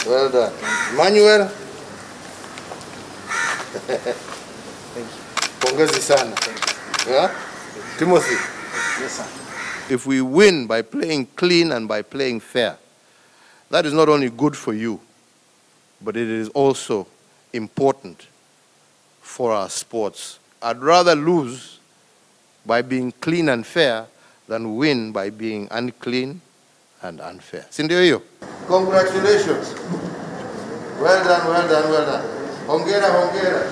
Well done. Manuel? Thank you. Pongezi sana. Yeah? Timothy? Yes, sir. If we win by playing clean and by playing fair, that is not only good for you, but it is also important for our sports. I'd rather lose by being clean and fair than win by being unclean and unfair. Sindio hiyo? Congratulations. Well done, well done, well done. Hongera, hongera.